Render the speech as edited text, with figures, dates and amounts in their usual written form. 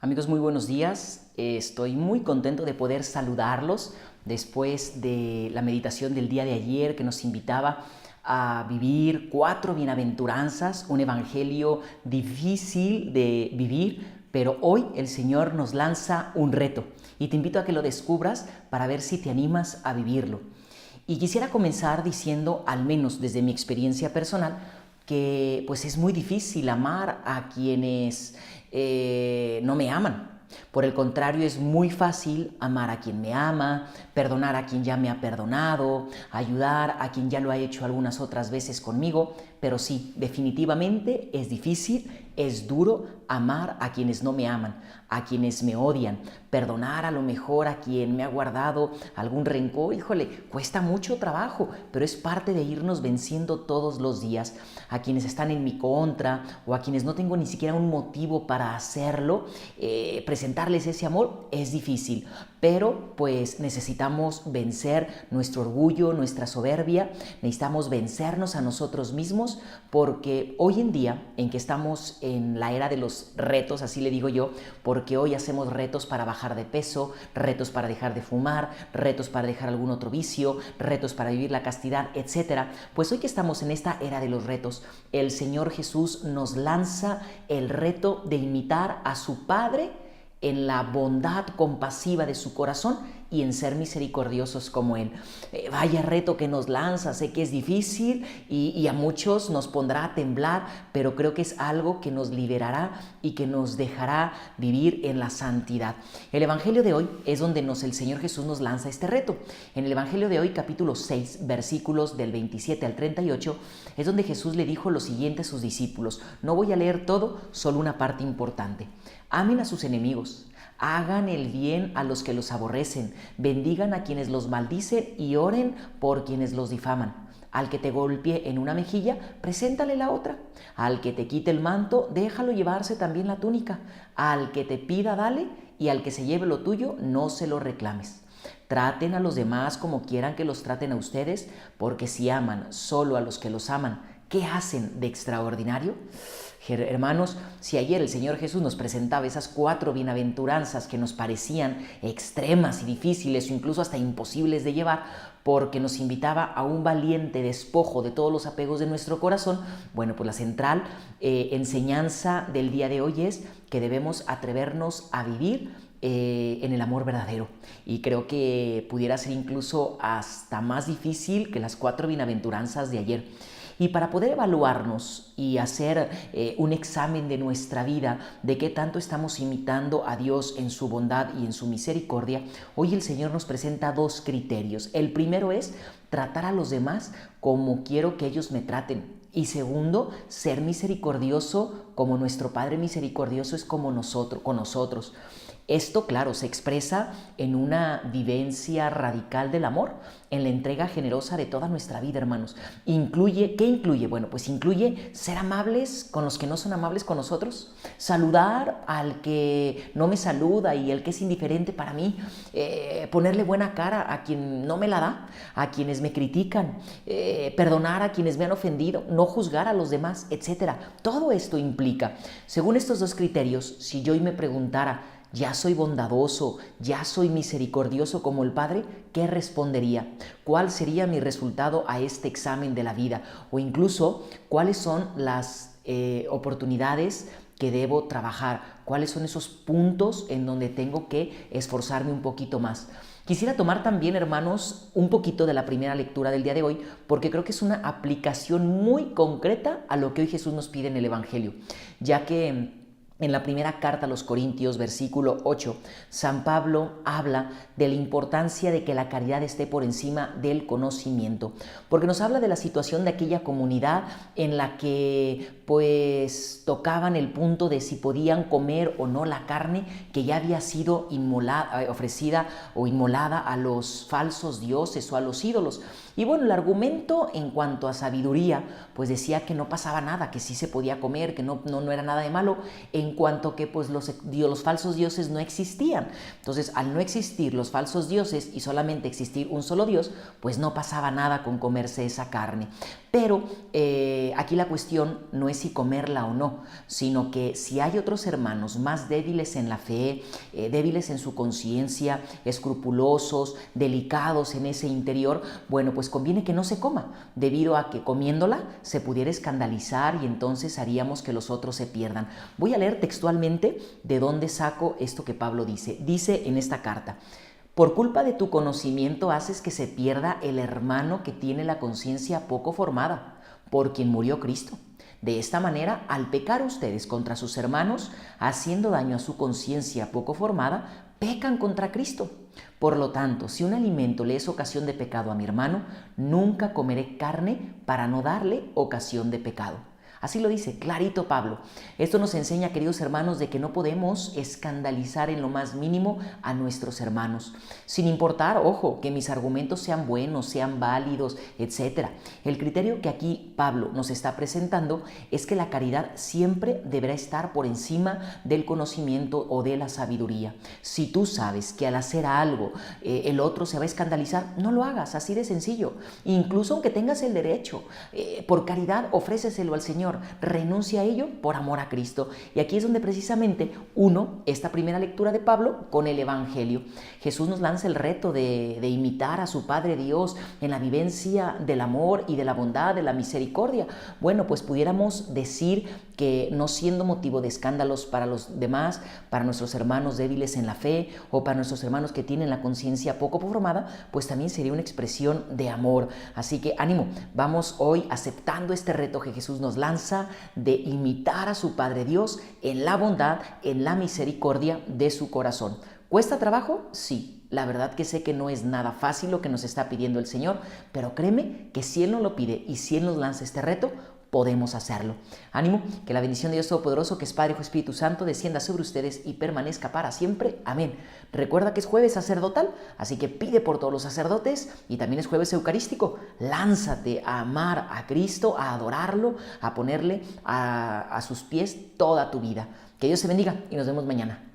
Amigos, muy buenos días. Estoy muy contento de poder saludarlos después de la meditación del día de ayer que nos invitaba a vivir 4 bienaventuranzas, un evangelio difícil de vivir, pero hoy el Señor nos lanza un reto y te invito a que lo descubras para ver si te animas a vivirlo. Y quisiera comenzar diciendo, al menos desde mi experiencia personal, que pues es muy difícil amar a quienes no me aman. Por el contrario, es muy fácil amar a quien me ama, perdonar a quien ya me ha perdonado, ayudar a quien ya lo ha hecho algunas otras veces conmigo, pero sí, definitivamente es difícil, es duro amar a quienes no me aman, a quienes me odian, perdonar a lo mejor a quien me ha guardado algún rencor. Híjole, cuesta mucho trabajo, pero es parte de irnos venciendo todos los días. A quienes están en mi contra o a quienes no tengo ni siquiera un motivo para hacerlo, presentarles ese amor es difícil, pero pues necesitamos vencer nuestro orgullo, nuestra soberbia, necesitamos vencernos a nosotros mismos, porque hoy en día, en que estamos en la era de los retos, así le digo yo, porque hoy hacemos retos para bajar de peso, retos para dejar de fumar, retos para dejar algún otro vicio, retos para vivir la castidad, etcétera. Pues hoy que estamos en esta era de los retos, el Señor Jesús nos lanza el reto de imitar a su Padre en la bondad compasiva de su corazón y en ser misericordiosos como Él. Vaya reto que nos lanza, sé que es difícil y a muchos nos pondrá a temblar, pero creo que es algo que nos liberará y que nos dejará vivir en la santidad. El Evangelio de hoy es donde el Señor Jesús nos lanza este reto. En el Evangelio de hoy, capítulo 6, versículos del 27 al 38, es donde Jesús le dijo lo siguiente a sus discípulos. No voy a leer todo, solo una parte importante. Amen a sus enemigos, hagan el bien a los que los aborrecen, bendigan a quienes los maldicen y oren por quienes los difaman. Al que te golpee en una mejilla, preséntale la otra. Al que te quite el manto, déjalo llevarse también la túnica. Al que te pida, dale, y al que se lleve lo tuyo, no se lo reclames. Traten a los demás como quieran que los traten a ustedes, porque si aman solo a los que los aman, ¿qué hacen de extraordinario? Hermanos, si ayer el Señor Jesús nos presentaba esas 4 bienaventuranzas que nos parecían extremas y difíciles o incluso hasta imposibles de llevar, porque nos invitaba a un valiente despojo de todos los apegos de nuestro corazón, bueno, pues la central enseñanza del día de hoy es que debemos atrevernos a vivir en el amor verdadero, y creo que pudiera ser incluso hasta más difícil que las 4 bienaventuranzas de ayer. Y para poder evaluarnos y hacer un examen de nuestra vida, de qué tanto estamos imitando a Dios en su bondad y en su misericordia, hoy el Señor nos presenta 2 criterios. El primero es tratar a los demás como quiero que ellos me traten. Y segundo, ser misericordioso como nuestro Padre misericordioso es con nosotros. Esto, claro, se expresa en una vivencia radical del amor, en la entrega generosa de toda nuestra vida, hermanos. ¿Qué incluye? Bueno, pues incluye ser amables con los que no son amables con nosotros, saludar al que no me saluda y el que es indiferente para mí, ponerle buena cara a quien no me la da, a quienes me critican, perdonar a quienes me han ofendido, no juzgar a los demás, etc. Todo esto implica, según estos 2 criterios, si yo hoy me preguntara, ¿ya soy bondadoso? ¿Ya soy misericordioso como el Padre? ¿Qué respondería? ¿Cuál sería mi resultado a este examen de la vida? O incluso, ¿cuáles son las oportunidades que debo trabajar? ¿Cuáles son esos puntos en donde tengo que esforzarme un poquito más? Quisiera tomar también, hermanos, un poquito de la primera lectura del día de hoy, porque creo que es una aplicación muy concreta a lo que hoy Jesús nos pide en el Evangelio, ya que en la primera carta a los Corintios, versículo 8, San Pablo habla de la importancia de que la caridad esté por encima del conocimiento, porque nos habla de la situación de aquella comunidad en la que pues tocaban el punto de si podían comer o no la carne que ya había sido ofrecida o inmolada a los falsos dioses o a los ídolos. Y bueno, el argumento en cuanto a sabiduría, pues decía que no pasaba nada, que sí se podía comer, que no era nada de malo, en cuanto que pues los falsos dioses no existían. Entonces, al no existir los falsos dioses y solamente existir un solo Dios, pues no pasaba nada con comerse esa carne. Pero aquí la cuestión no es si comerla o no, sino que si hay otros hermanos más débiles en la fe, débiles en su conciencia, escrupulosos, delicados en ese interior, bueno, pues conviene que no se coma, debido a que comiéndola se pudiera escandalizar y entonces haríamos que los otros se pierdan. Voy a leer textualmente de dónde saco esto que Pablo dice. Dice en esta carta: por culpa de tu conocimiento haces que se pierda el hermano que tiene la conciencia poco formada, por quien murió Cristo. De esta manera, al pecar ustedes contra sus hermanos, haciendo daño a su conciencia poco formada, pecan contra Cristo. Por lo tanto, si un alimento le es ocasión de pecado a mi hermano, nunca comeré carne para no darle ocasión de pecado. Así lo dice clarito Pablo. Esto nos enseña, queridos hermanos, de que no podemos escandalizar en lo más mínimo a nuestros hermanos, sin importar, ojo, que mis argumentos sean buenos, sean válidos, etc. El criterio que aquí Pablo nos está presentando es que la caridad siempre deberá estar por encima del conocimiento o de la sabiduría. Si tú sabes que al hacer algo el otro se va a escandalizar, no lo hagas, así de sencillo. Incluso aunque tengas el derecho, por caridad ofréceselo al Señor. Renuncia a ello por amor a Cristo. Y aquí es donde precisamente esta primera lectura de Pablo con el Evangelio. Jesús nos lanza el reto de imitar a su Padre Dios en la vivencia del amor y de la bondad, de la misericordia. Bueno, pues pudiéramos decir que no siendo motivo de escándalos para los demás, para nuestros hermanos débiles en la fe o para nuestros hermanos que tienen la conciencia poco formada, pues también sería una expresión de amor. Así que ánimo, vamos hoy aceptando este reto que Jesús nos lanza de imitar a su Padre Dios en la bondad, en la misericordia de su corazón. ¿Cuesta trabajo? Sí. La verdad que sé que no es nada fácil lo que nos está pidiendo el Señor, pero créeme que si Él nos lo pide y si Él nos lanza este reto, podemos hacerlo. Ánimo, que la bendición de Dios Todopoderoso, que es Padre, Hijo y Espíritu Santo, descienda sobre ustedes y permanezca para siempre. Amén. Recuerda que es jueves sacerdotal, así que pide por todos los sacerdotes y también es jueves eucarístico. Lánzate a amar a Cristo, a adorarlo, a ponerle a sus pies toda tu vida. Que Dios te bendiga y nos vemos mañana.